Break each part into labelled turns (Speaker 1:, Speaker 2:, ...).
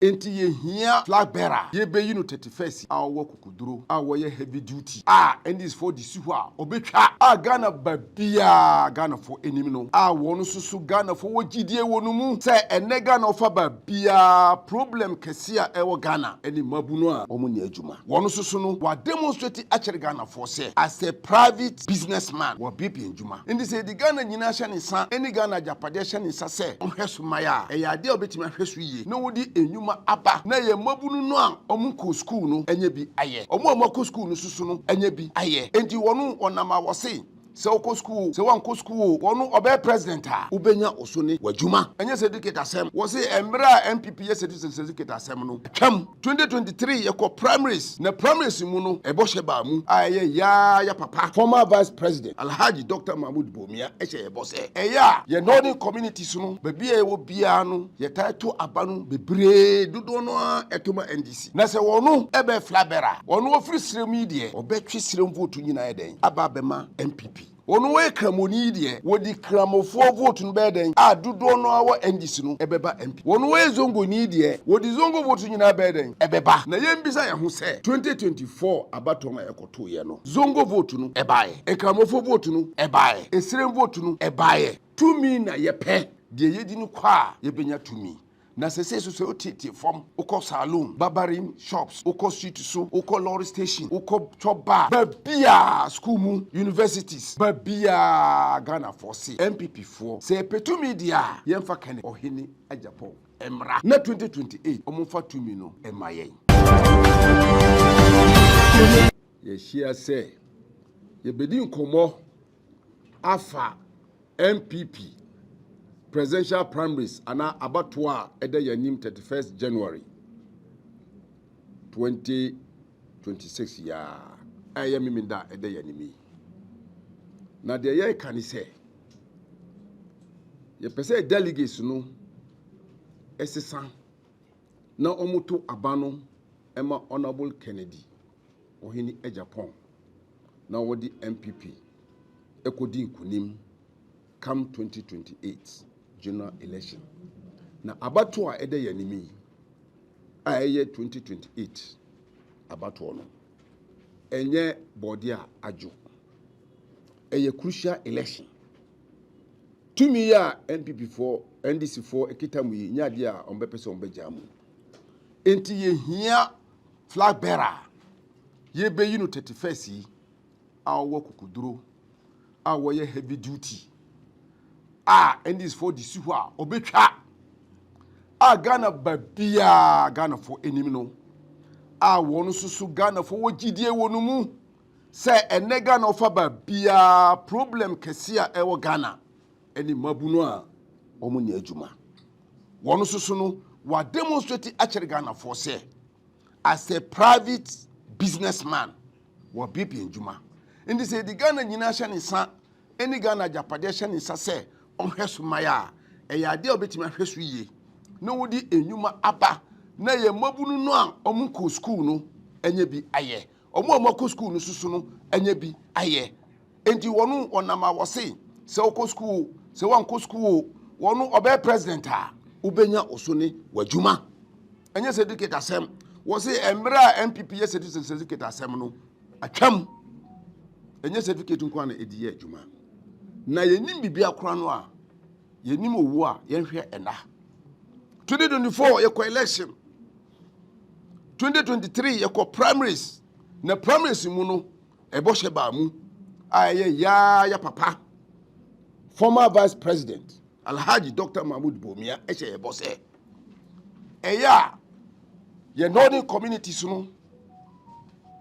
Speaker 1: enti ye hia flag bearer ye be yi no 31st awo kokuduro awo ye heavy duty and this for the suha obetwa Ghana babia Ghana for enim no wonu susu Ghana for wogidie wonu mu se ene Ghana ofa babia problem kese a ewo Ghana eni mabunu a omo ni adwuma wonu susu no wa demonstrate akere Ghana for say as a private businessman wa bibi adwuma ndi say the Ghana nyina hye ne sa eni Ghana Agyapade hye ne sa se ohweso maya eyade obetimi ahweso yie no wodi enyuma aba na ye mabunu no a omo ko school no enye bi aye omo ko school no susu no enye bi aye enti wonu onama wo se uko school se wan ko school wonu obe president a ubenya osone wajuma enye certificate asem wo se emra MPP ye certificate asem no twam 2023 ye ko primaries na primaries mu no ebohye ba mu aye ya papa former vice president Alhaji Dr. Bawumia ehye ye bose eya ye northern communities no bebia ye wo bia no ye title abanu bebre dodo no etoma NDC na se wonu ebe flabera wonu ofiri srem de obetwe srem vote nyina ye den aba bema MPP wonu we kramoni de wodi kramofo vote no be den dodo no awo NDC no ebeba MP wonu we zongo ni de wodi zongo vote nyina be den ebeba na yembisa ye ho se 2024 abatoma ekoto ye no zongo vote no ebaye kramofo vote no ebaye esrem vote no ebaye tumi na ye pe de yedi no kwa ye benya tumi na sese so otiti form uko saloon barbering shops uko street so uko lorry station uko choba babia school mu universities babia Ghana for C MPP for se petumi dia yemfa kane ohini Agyapong emra na 2028 omfa tumi no emayen ye shia se ye bedi nkomo afa MPP presidential primaries ana abatwa ede yanim 31st January 2026 ya aye miminda ede yanimi na de ye kan se ye pese delegates no esesa na omuto abano ema honorable Kennedy ohini Agyapong na wodi MPP ekodi nkunim come 2028 general election na abato a ede yanimi aye 2028 abato no enye body a ajo eye crucial election tumi ya MPP for NDC for ekitamu yi nyade a ombepese ombejamu enti ye hia flag bearer ye be yi no 31st yi awo kokuduro awo ye heavy duty and this for the suha obetwa Ghana babia Ghana for enim no wonu susu Ghana for wogidie wonu mu se ene Ghana ofa babia problem kese a ewo Ghana eni mabunu a omo ni adwuma wonu susu no wa demonstrate akere Ghana for say as a private businessman wa bibi adwuma ndi say the Ghana nyina hye ne sa eni Ghana Agyapade hye ne sa se ohweso maya eyade obetimi ahweso yie no wodi enyuma aba na ye mabunu no a omuko school no enye bi aye omako school no susu no enye bi aye enti wonu onama wose se okọ school se wanko school wonu obe president a ubenya osone wajuma enye certificate asem wose emra MPP ye certificate asem no atwam enye certificate nko na ediye adwuma na yenim bibia kora no a yenim owu a yenhwe ena 2024 yeko election 2023 yeko primaries na primaries mu no ebohye ba mu aye ya papa former vice president Alhaji Dr. Bawumia ehye ye bose eya ye northern communities no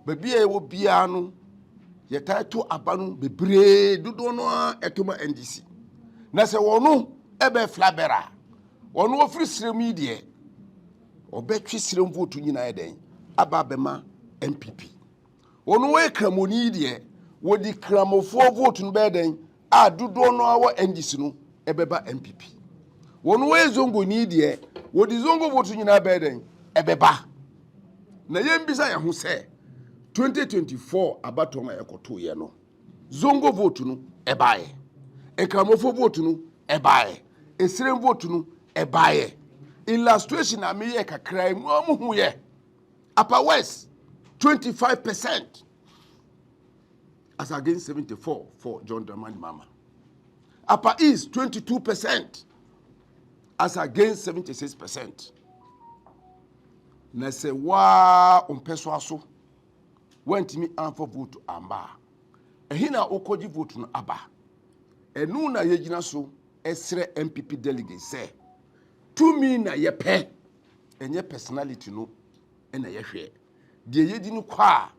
Speaker 1: babia ye wo bia no ye title abanu bebre dodo no etoma NDC na se wonu ebe flabera wonu ofiri srem de obetwe srem vote nyina ye den aba bema MPP wonu we kramoni de wodi kramofo vote no be den dodo no awo NDC no ebeba MPP wonu we zongo ni de wodi zongo vote nyina be den ebeba na yembisa ye ho se 2024 abatoma ekoto ye no zongo vote no ebaye kramofo vote no ebaye esrem vote no ebaye illustration a me ye kakra mu amuhu ye Upper West 25% as against 74 for John Dramani Mama. Upper East 22% as against 76%. Na se wa umpeso aso went me for vote amba. Ehina okoji vote no aba. Enu na yegyina so esre MPP delegate say to me na yepe enye personality no na yehwe. De yedi no kwa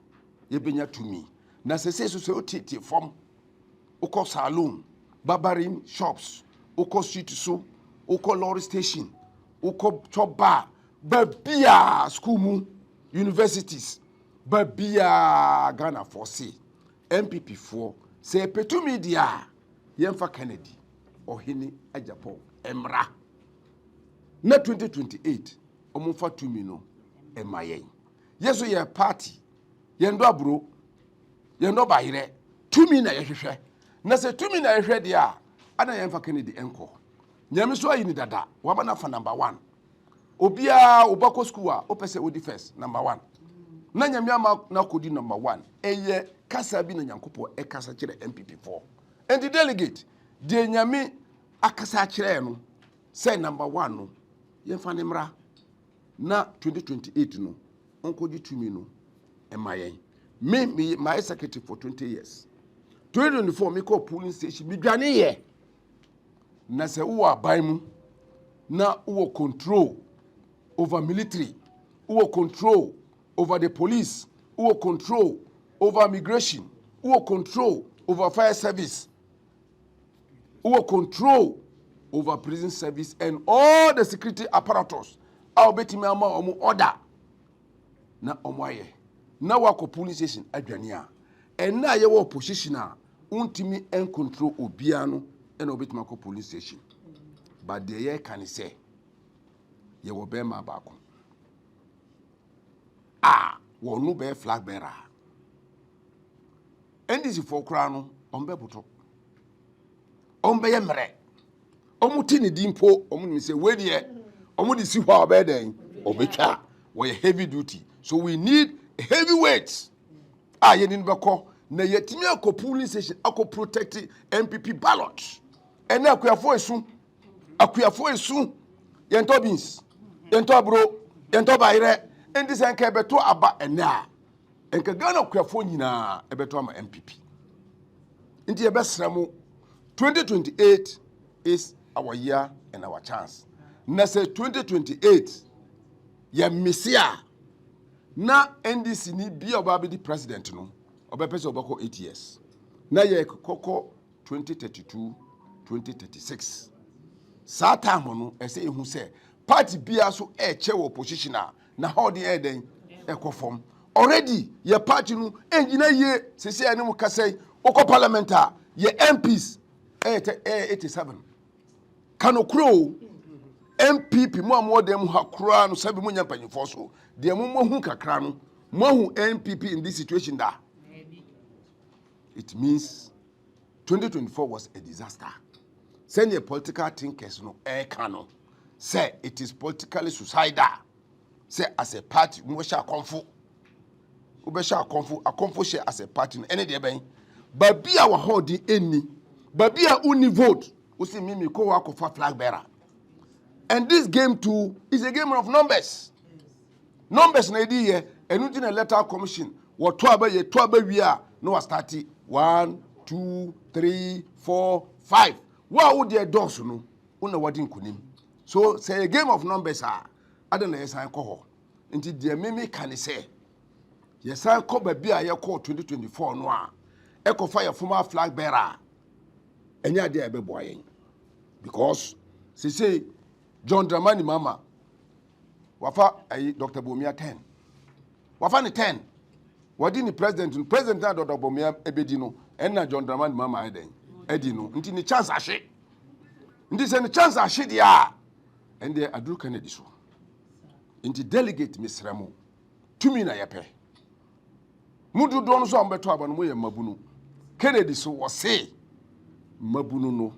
Speaker 1: yebenya to me. Na se so otiti form oko salon, barbering shops, oko street so, oko lorry station, oko chop bar, babia school mu, universities, babia Ghana for say MPP for say petu media yemfa Kennedy ohini Agyapong emra na 2028 omfa to me no emayen yeso ye party yendo abro yendo bayire to me na yehwehwe na se to me na yehwehwe dia ana yemfa Kennedy enko nyame so ayi ni dada waba na fa number 1 obia obako school a opese odi first number 1 na nyame ama na kodi number 1 eye kasa bi na nyankopo e kasa kire MPP4 and the delegate de nyame akasa kire no say number 1 no yemfa ne mra na 2028 no onkoji tumi no emayen me my secretary for 20 years 2024 me call polling station bi dwane ye na se wo aban mu na wo control over military, who control over the police, who control over migration, who control over fire service, who control over prison service and all the security apparatus. I'll bet me omu order. Na omoye. Na wako police station adwania. And na yewo opposition a untimi en control obiano and obet mako police station. But the year can say ye wo be ma baako wonu be flag bearer ndc for kra no ombe boto ombe ye mere omuti ne dimpo omu ni se we de omu di si hwa obe den obetwa we heavy duty so we need heavyweights ye ni beko na yetimi akọ polling station akọ protect MPP ballot ene akuafo esu yento beans yento bro yento bayire endi senka ebeto aba ene a enka Ghana kuafo nyina ebeto ama MPP nti ebesramo 2028 is our year and our chance na say 2028 ya misia na NDC ni bia oba be president no obepese obako 8 years na ye koko 2032 2036 saa time no ese ehu se party bia so che opposition na how the eden ekofom already ye party no engina ye sese ene mu kasai oko parliament a ye MPs 87 kanokro MPP mo amodem hakura no sabi munya panyifo so de mo hu kakra no mo hu MPP in this situation da it means 2024 was a disaster. Send your political thinkers no canon. Say it is politically suicidal. Say as a party, we shall confu. We shall confu. A confu share as a party. Any day, ben. But be our holding any. But be our only vote. We see me ko wako for flag bearer. And this game too is a game of numbers. Numbers na idi ye. Enu di na electoral commission. What 12 we are no starting 1, 2, 3, 4, 5. What would their doors no? Una wadin kunim. So say a game of numbers are. I don't know yes I call. Until the meme can say. Yes I call baby I call 2024 no. Echo fire former flag bearer. Any idea be boy. Because say John Dramani Mama. Wafa Dr. Bawumia 10. Wafa ni 10. Wadi ni president na Dr. Bawumia ebedino. Enna John Dramani Mama eden. Edino. Nti ni chance ashe. Nti se ni chance ashe dia. Ende Aduru Kennedy so. Nti delegate misremo. Tumi na yepe. Mudu don so ambeto abanu mo ye mabunu. Kennedy so was say mabunu no,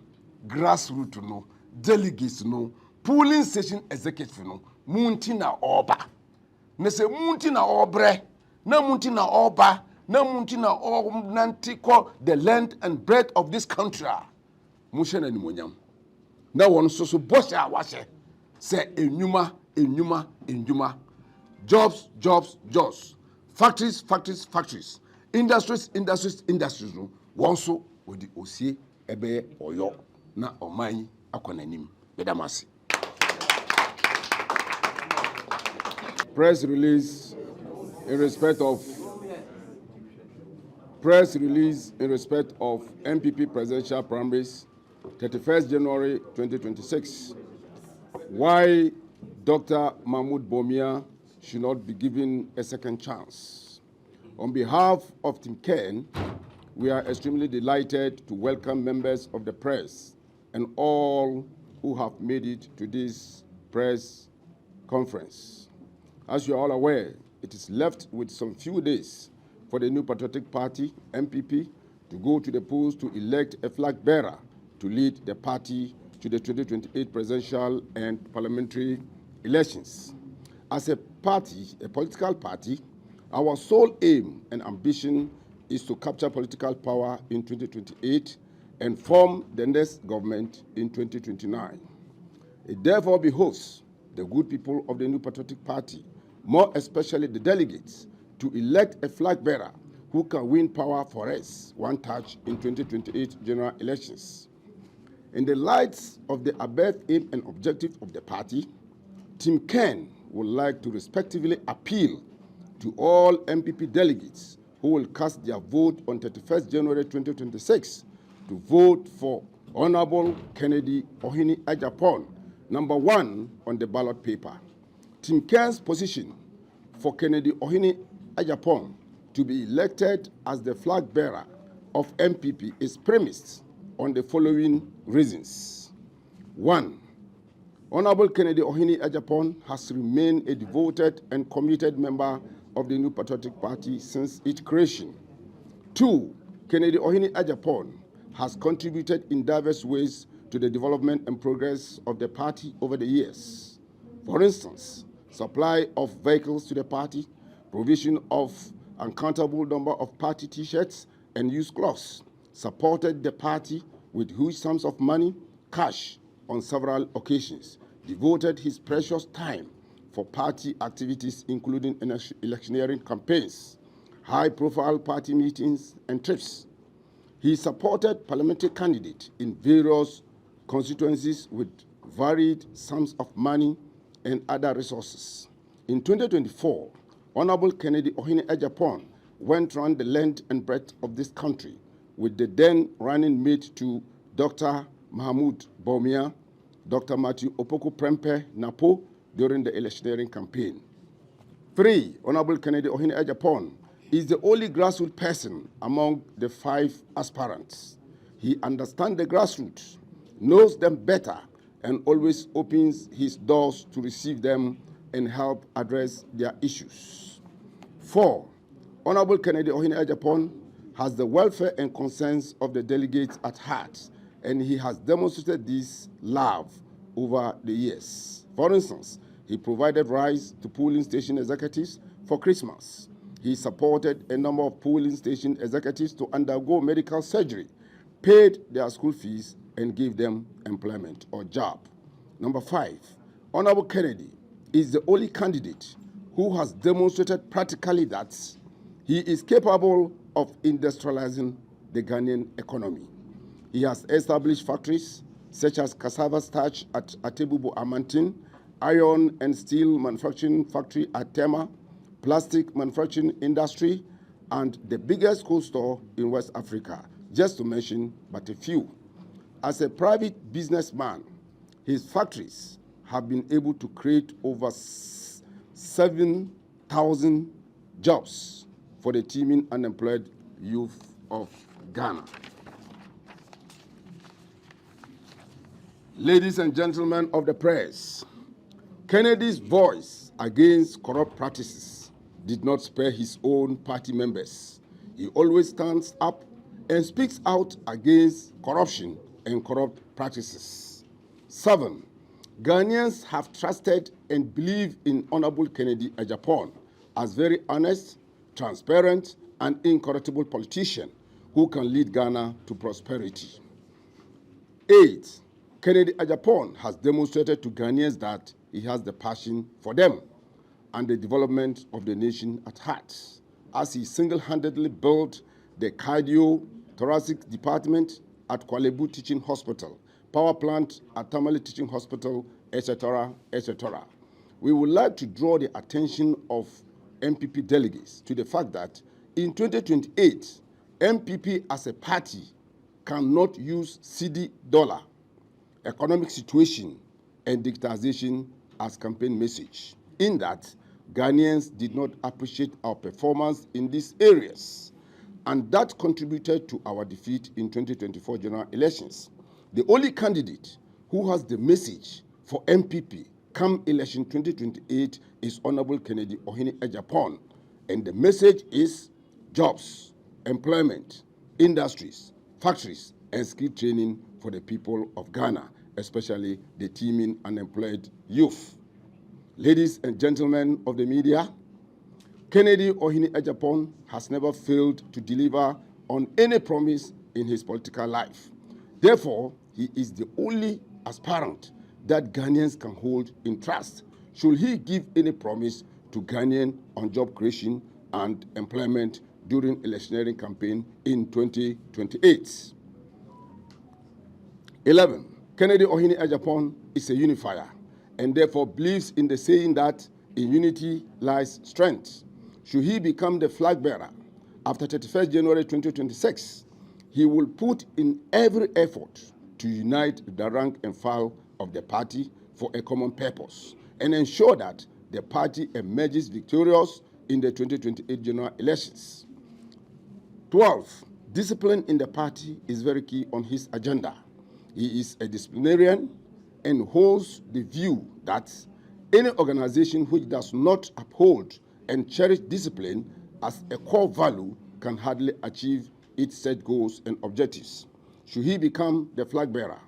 Speaker 1: grassroots no, delegates no, polling station executive no munti na oba na se munti na obre na munti na oba na munti na nanti call the length and breadth of this country mushe na nimonyam na won so bosha awase se enwuma jobs factories industries no won so wodi osie ebe oyo na oman akonanim bedamasi. Press release in respect of MPP presidential primaries 31st January 2026. Why Dr. Mahmoud Bawumia should not be given a second chance. On behalf of Team Ken, we are extremely delighted to welcome members of the press and all who have made it to this press conference. As you are all aware, it is left with some few days for the New Patriotic Party, MPP, to go to the polls to elect a flag bearer to lead the party to the 2028 presidential and parliamentary elections. As a party, a political party, our sole aim and ambition is to capture political power in 2028 and form the next government in 2029. It therefore behoves the good people of the New Patriotic Party, more especially the delegates, to elect a flag bearer who can win power for us one touch in 2028 general elections. In the light of the above aim and objective of the party, Team Ken would like to respectively appeal to all MPP delegates who will cast their vote on 31st January 2026 to vote for Honorable Kennedy Ohini Agyapong, number 1 on the ballot paper. Team Ken's position for Kennedy Ohini Agyapong to be elected as the flag bearer of MPP is premised on the following reasons. 1. Honorable Kennedy Ohini Agyapong has remained a devoted and committed member of the New Patriotic Party since its creation. 2. Kennedy Ohini Agyapong has contributed in diverse ways to the development and progress of the party over the years. For instance, supply of vehicles to the party, provision of uncountable number of party t-shirts and used clothes, supported the party with huge sums of money, cash, on several occasions, devoted his precious time for party activities including electioneering campaigns, high-profile party meetings and trips. He supported parliamentary candidates in various constituencies with varied sums of money and other resources. In 2024, Honorable Kennedy Ohini Agyapong went round the length and breadth of this country with the then running mate to Dr. Mahmoud Bawumia, Dr. Matthew Opoku Prempeh Napo during the electioneering campaign. 3. Honorable Kennedy Ohini Agyapong is the only grassroots person among the 5 aspirants. He understands the grassroots, knows them better, and always opens his doors to receive them and help address their issues. 4. Honorable Kennedy Ohini Agyapong has the welfare and concerns of the delegates at heart, and he has demonstrated this love over the years. For instance, he provided rice to polling station executives for Christmas. He supported a number of polling station executives to undergo medical surgery, paid their school fees, and gave them employment or job. Number 5, Honorable Kennedy is the only candidate who has demonstrated practically that he is capable of industrializing the Ghanaian economy. He has established factories such as cassava starch at Atebubu Amantin, iron and steel manufacturing factory at Tema, plastic manufacturing industry, and the biggest coal store in West Africa, just to mention but a few. As a private businessman, his factories have been able to create over 7,000 jobs for the teeming unemployed youth of Ghana. Ladies and gentlemen of the press, Kennedy's voice against corrupt practices did not spare his own party members. He always stands up and speaks out against corruption and corrupt practices. 7. Ghanaians have trusted and believe in Honorable Kennedy Agyapong as very honest, transparent, and incorruptible politician who can lead Ghana to prosperity. 8. Kennedy Agyapong has demonstrated to Ghanaians that he has the passion for them and the development of the nation at heart, as he single-handedly built the cardiothoracic department at Kwalebu Teaching Hospital, power plant at Tamale Teaching Hospital, etc., etc. We would like to draw the attention of MPP delegates to the fact that in 2028, MPP as a party cannot use CD dollar, economic situation, and digitization as campaign message, in that Ghanaians did not appreciate our performance in these areas, and that contributed to our defeat in 2024 general elections. The only candidate who has the message for MPP come election 2028 is Honorable Kennedy Ohene Agyapong, and the message is jobs, employment, industries, factories, and skill training for the people of Ghana, especially the teeming unemployed youth. Ladies and gentlemen of the media, Kennedy Ohene Agyapong has never failed to deliver on any promise in his political life. Therefore, he is the only aspirant that Ghanaians can hold in trust should he give any promise to Ghanaians on job creation and employment during electioneering campaign in 2028. 11. Kennedy Ohene Agyapong is a unifier and therefore believes in the saying that in unity lies strength. Should he become the flag bearer after 31st January 2026, he will put in every effort to unite the rank and file of the party for a common purpose and ensure that the party emerges victorious in the 2028 general elections. 12. Discipline in the party is very key on his agenda. He is a disciplinarian and holds the view that any organization which does not uphold and cherish discipline as a core value can hardly achieve its set goals and objectives. Should he become the flag bearer,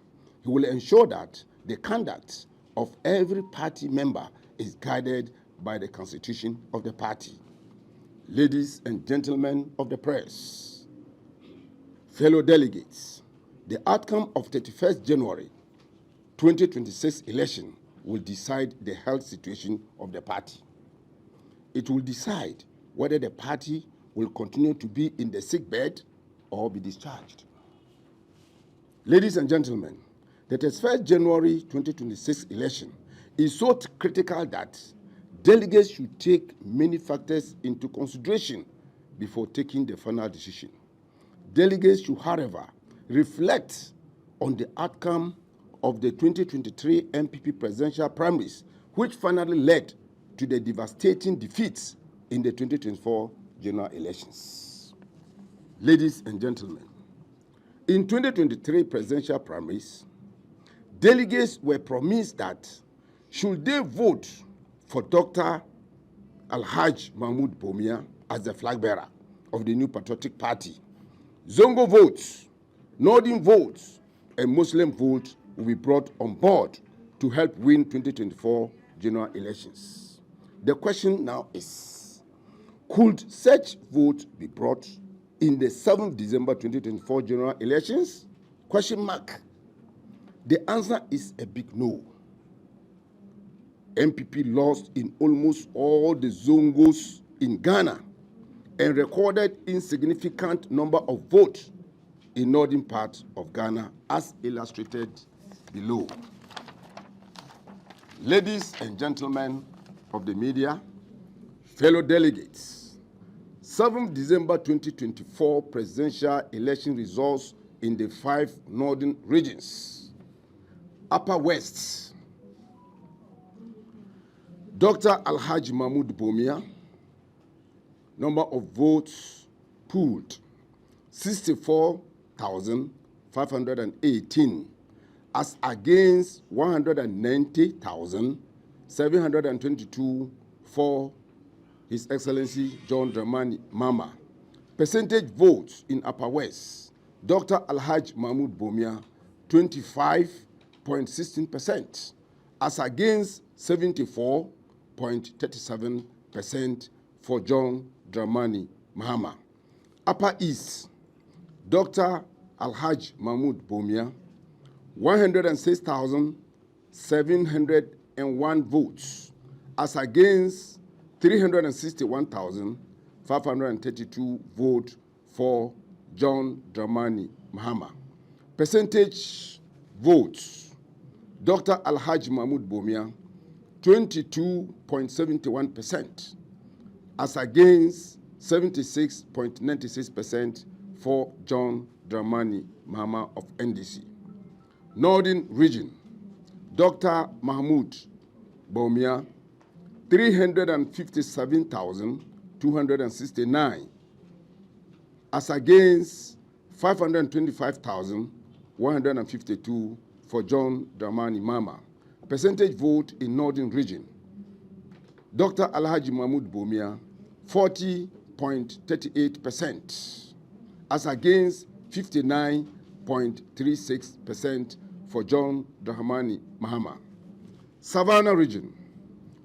Speaker 1: he will ensure that the conduct of every party member is guided by the constitution of the party. Ladies and gentlemen of the press, fellow delegates, the outcome of 31st January 2026 election will decide the health situation of the party. It will decide whether the party will continue to be in the sick bed or be discharged. Ladies and gentlemen, the 31st January 2026 election is so critical that delegates should take many factors into consideration before taking the final decision. Delegates should, however, reflect on the outcome of the 2023 MPP presidential primaries, which finally led to the devastating defeats in the 2024 general elections. Ladies and gentlemen, in 2023 presidential primaries, delegates were promised that should they vote for Dr. Alhaj Mahmoud Bawumia as the flag bearer of the New Patriotic Party, Zongo votes, Northern votes, and Muslim votes will be brought on board to help win 2024 general elections. The question now is, could such vote be brought in the 7th December 2024 general elections? Question mark. The answer is a big no. MPP lost in almost all the Zongos in Ghana and recorded insignificant number of votes in northern part of Ghana, as illustrated below. Ladies and gentlemen of the media, fellow delegates, 7th December 2024 presidential election results in the 5 northern regions. Upper West, Dr. Alhaj Mahmoud Bawumia, number of votes pooled, 64,518, as against 190,722 for His Excellency John Dramani Mahama. Percentage votes in Upper West, Dr. Alhaj Mahmoud Bawumia, 25.16%, as against 74.37% for John Dramani Mahama. Upper East, Dr. Alhaj Mahmoud Bawumia, 106,701 votes, as against 361,532 votes for John Dramani Mahama. Percentage votes, Dr. Alhaj Mahmoud Bawumia, 22.71%, as against 76.96% for John Dramani Mahama of NDC. Northern Region, Dr. Mahmoud Bawumia, 357,269, as against 525,152 for John Dramani Mahama. Percentage vote in Northern Region, Dr. Alhaji Mahmoud Bawumia, 40.38%, as against 59.36% for John Dramani Mahama. Savannah Region,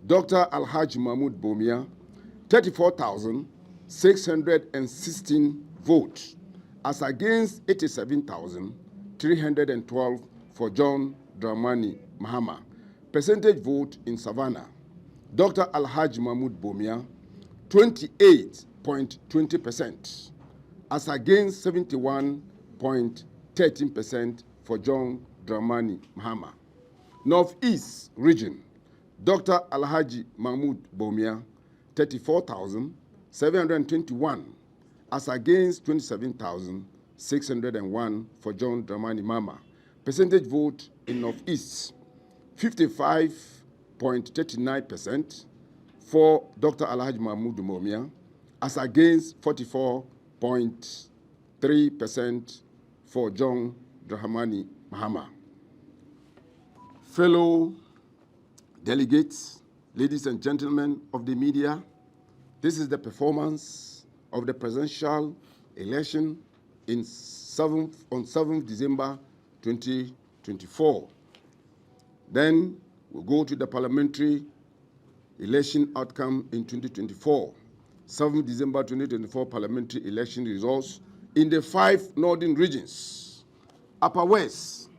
Speaker 1: Dr. Alhaji Mahmoud Bawumia, 34,616 votes, as against 87,312 for John Dramani Mahama. Percentage vote in Savannah, Dr. Alhaji Mahmoud Bawumia, 28.20%, as against 71.13% for John Dramani Mahama. Northeast Region, Dr. Alhaji Mahmoud Bawumia, 34,721, as against 27,601 for John Dramani Mahama. Percentage vote in Northeast, 55.39% for Dr. Alhaji Mahmoud Bawumia, as against 44.3% for John Dramani Mahama. Fellow delegates, ladies and gentlemen of the media, this is the performance of the presidential election on 7th December 2024. Then we'll go to the parliamentary election outcome in 2024. 7th December 2024 parliamentary election results in the 5 northern regions. Upper West,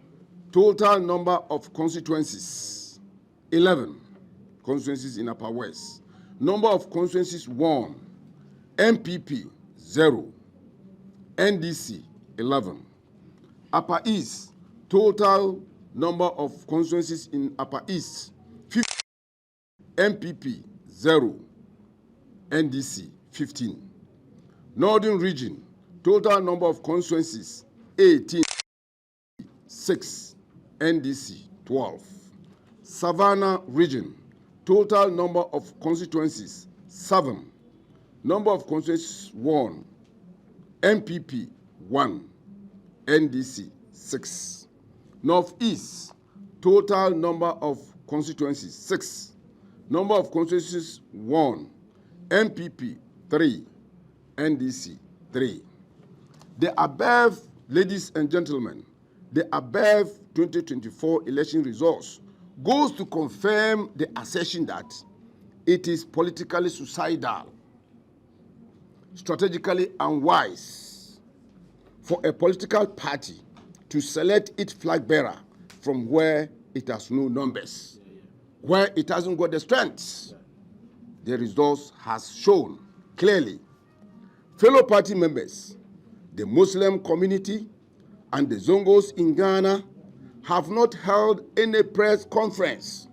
Speaker 1: total number of constituencies, 11 constituencies in Upper West. Number of constituencies won, MPP 0, NDC 11. Upper East, total number of constituencies in Upper East, 50, MPP 0, NDC 15. Northern Region, total number of constituencies 18, 6, NDC 12. Savannah Region, total number of constituencies 7. Number of constituencies 1, MPP 1, NDC 6. Northeast, total number of constituencies 6. Number of constituencies 1, MPP 3, NDC 3. The above, ladies and gentlemen, the above 2024 election results goes to confirm the assertion that it is politically suicidal, strategically unwise for a political party to select its flag bearer from where it has no numbers, where it hasn't got the strength. The results has shown clearly. Fellow party members, the Muslim community and the Zongos in Ghana have not held any press conference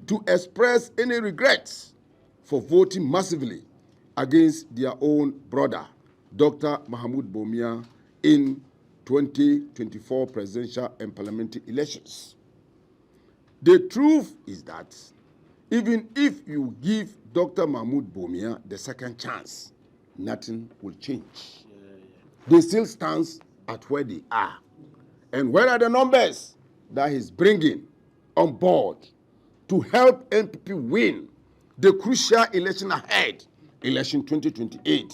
Speaker 1: to express any regrets for voting massively against their own brother, Dr. Mahmoud Bawumia, in 2024 presidential and parliamentary elections. The truth is that even if you give Dr. Mahmoud Bawumia the second chance, nothing will change. They still stand at where they are. And where are the numbers that he's bringing on board to help NPP win the crucial election ahead, election 2028?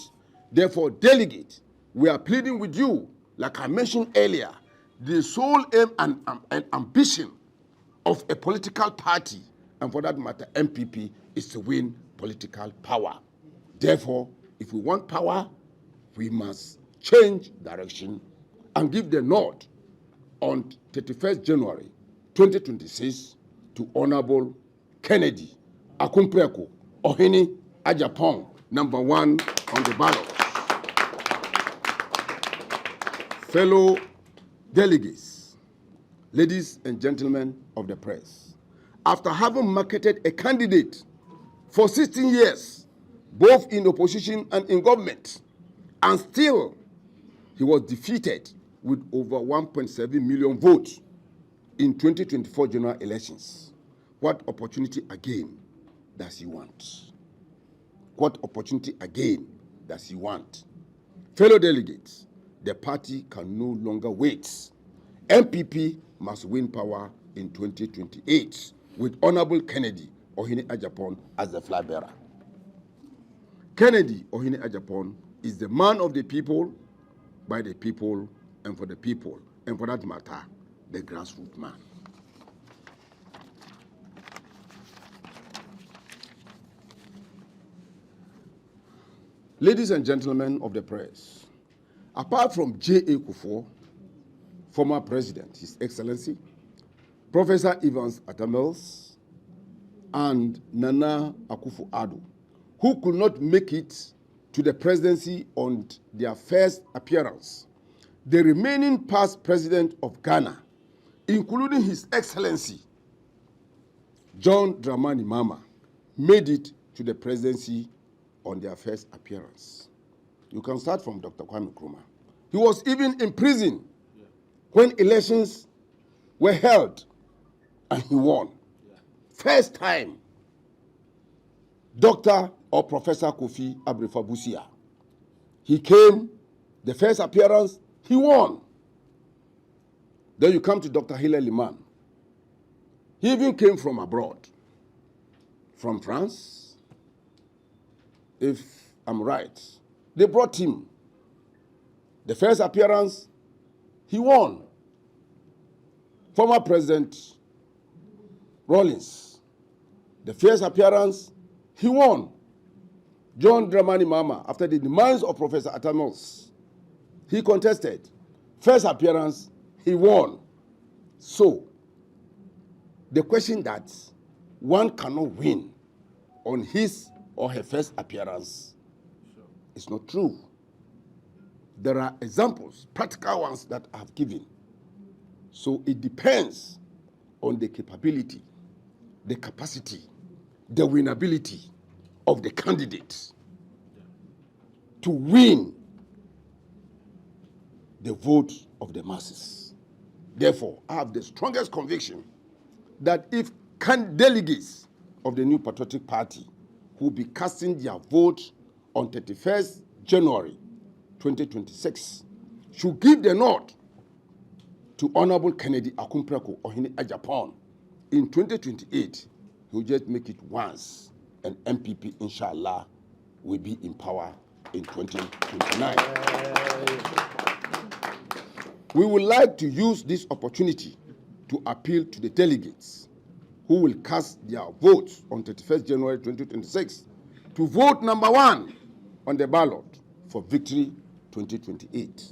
Speaker 1: Therefore, delegate, we are pleading with you, like I mentioned earlier, the sole aim and ambition of a political party, and for that matter, MPP, is to win political power. Therefore, if we want power, we must change direction and give the nod on 31st January 2026 to Honorable Kennedy Akumpreko Ohini Agyapong, number 1 on the ballot. Fellow delegates, ladies and gentlemen of the press, after having marketed a candidate for 16 years, both in opposition and in government, and still he was defeated with over 1.7 million votes in 2024 general elections. What opportunity again does he want? What opportunity again does he want? Fellow delegates, the party can no longer wait. MPP must win power in 2028 with Honorable Kennedy Ohini Agyapong as the flag bearer. Kennedy Ohini Agyapong is the man of the people, by the people, and for the people, and for that matter, the grassroots man. Ladies and gentlemen of the press, apart from J.A. Kufuor, former president, His Excellency, Professor Evans Atamels, and Nana Akufo-Addo, who could not make it to the presidency on their first appearance, the remaining past president of Ghana, including His Excellency John Dramani Mahama, made it to the presidency on their first appearance. You can start from Dr. Kwame Nkrumah. He was even in prison when elections were held, and he won. First time, Dr. or Professor Kofi Abrefa-Busia. He came, the first appearance, he won. Then you come to Dr. Hillel Liman. He even came from abroad, from France, if I'm right. They brought him. The first appearance, he won. Former President Rawlings, the first appearance, he won. John Dramani Mahama, after the demands of Professor Atamels, he contested. First appearance, he won. So, the question that one cannot win on his or her first appearance is not true. There are examples, practical ones that I have given. So it depends on the capability, the capacity, the winnability of the candidate to win the vote of the masses. Therefore, I have the strongest conviction that if delegates of the New Patriotic Party who will be casting their vote on 31st January 2026 should give the nod to Honorable Kennedy Akumpreko Ohini Agyapong in 2028, he will just make it once, and MPP, inshallah, will be in power in 2029. We would like to use this opportunity to appeal to the delegates who will cast their votes on 31st January 2026 to vote number 1 on the ballot for victory 2028.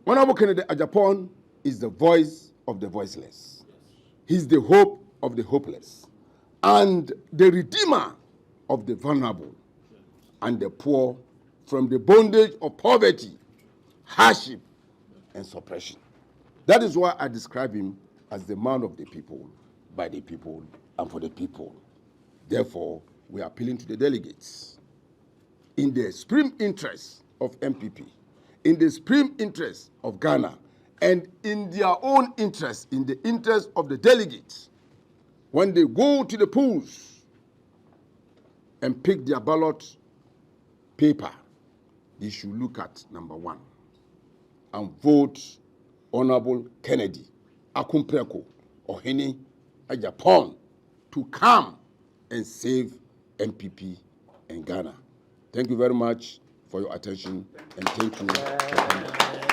Speaker 1: Honorable Kennedy Agyapong is the voice of the voiceless. He's the hope of the hopeless and the redeemer of the vulnerable and the poor from the bondage of poverty, hardship, and suppression. That is why I describe him as the man of the people, by the people, and for the people. Therefore, we are appealing to the delegates in the supreme interest of MPP, in the supreme interest of Ghana, and in their own interest, in the interest of the delegates, when they go to the polls and pick their ballot paper, they should look at number 1 and vote Honorable Kennedy Akumpreko Ohini Agyapong to come and save MPP and Ghana. Thank you very much for your attention, and thank you for coming.